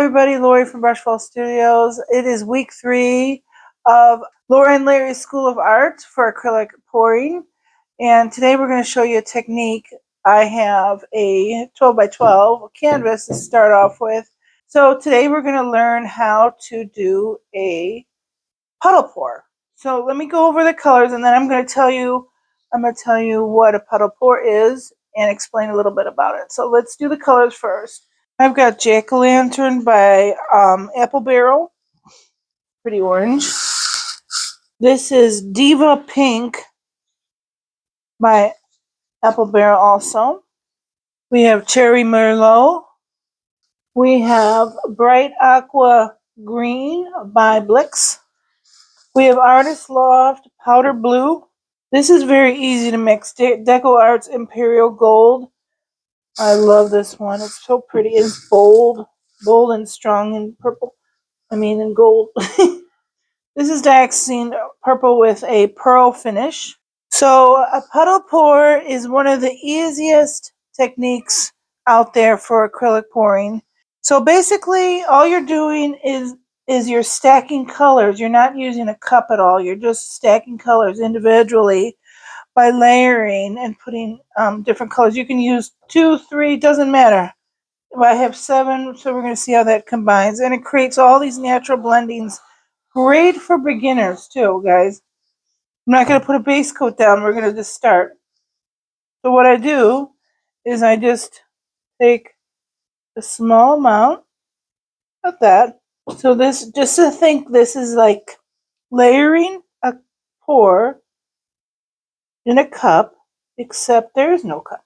everybody, Lori from BrushFalls Studios. It is week 3 of Laura and Larry's School of Art for acrylic pouring. And today we're going to show you a technique. I have a 12 by 12 canvas to start off with. So today we're going to learn how to do a puddle pour. So let me go over the colors and then I'm going to tell you what a puddle pour is and explain a little bit about it. So let's do the colors first. I've got Jack-o'-lantern by Apple Barrel, pretty orange. This is Diva Pink by Apple Barrel also. We have Cherry Merlot. We have Bright Aqua Green by Blix. We have Artist Loft Powder Blue. This is very easy to mix. Deco Arts Imperial Gold. I love this one. It's so pretty. It's bold and strong in purple. In gold. This is Dioxazine Purple with a pearl finish. So a puddle pour is one of the easiest techniques out there for acrylic pouring. So basically all you're doing is you're stacking colors. You're not using a cup at all. You're just stacking colors individually by layering and putting different colors. You can use 2, 3, doesn't matter. I have 7, so we're going to see how that combines. And it creates all these natural blendings. Great for beginners too, guys. I'm not going to put a base coat down. We're going to just start. So what I do is I just take a small amount of that. So this, just to think this is like layering a pour in a cup, except there is no cup.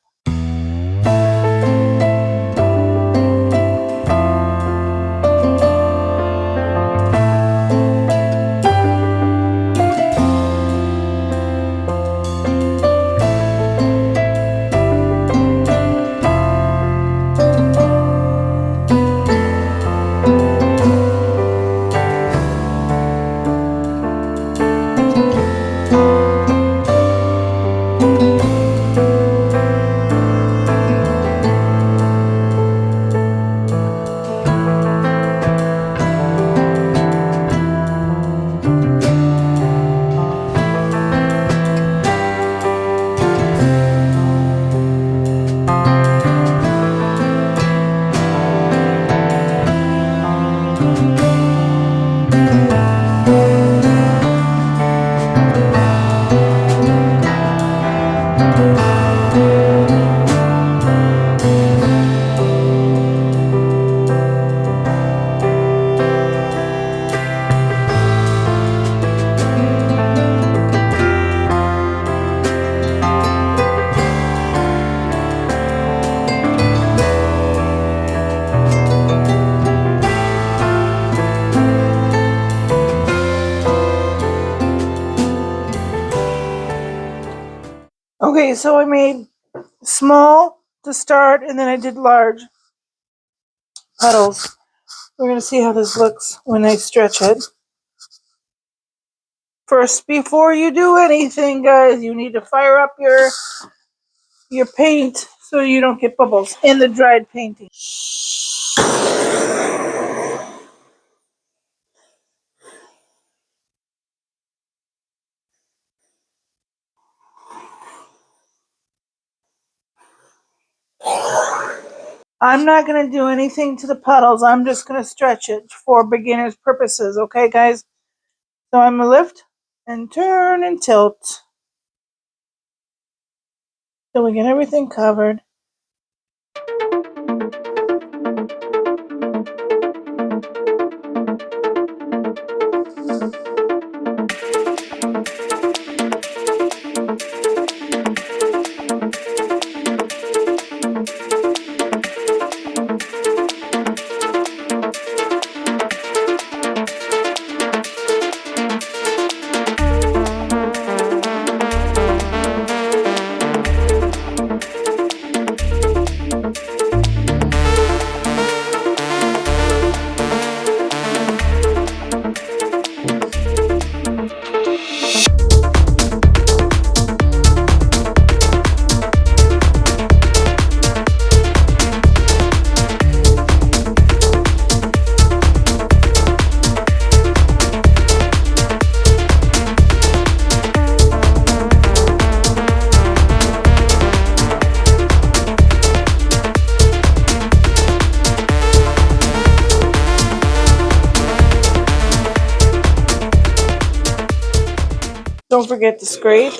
Okay, so I made small to start, and then I did large puddles. We're going to see how this looks when I stretch it. First, before you do anything, guys, you need to fire up your paint so you don't get bubbles in the dried painting. I'm not going to do anything to the puddles. I'm just going to stretch it for beginners' purposes. Okay, guys? So I'm going to lift and turn and tilt till we get everything covered. don't forget to scrape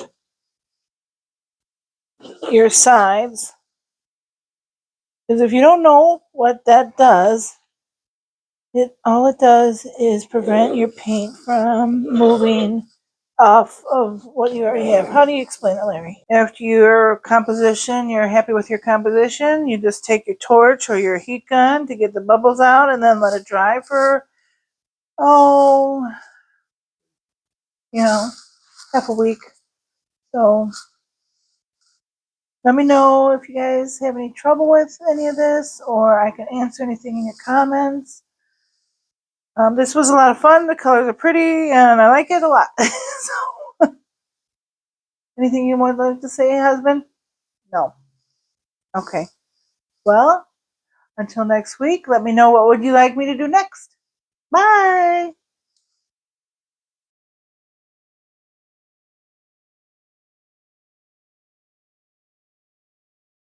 your sides. Because if you don't know what that does, all it does is prevent your paint from moving off of what you already have. How do you explain it, Larry? After your composition, you're happy with your composition, you just take your torch or your heat gun to get the bubbles out and then let it dry for, half a week. So let me know if you guys have any trouble with any of this, or I can answer anything in your comments. This was a lot of fun. The colors are pretty, and I like it a lot. So, anything you would like to say, husband? No. Okay. Well, until next week, let me know what would you like me to do next. Bye.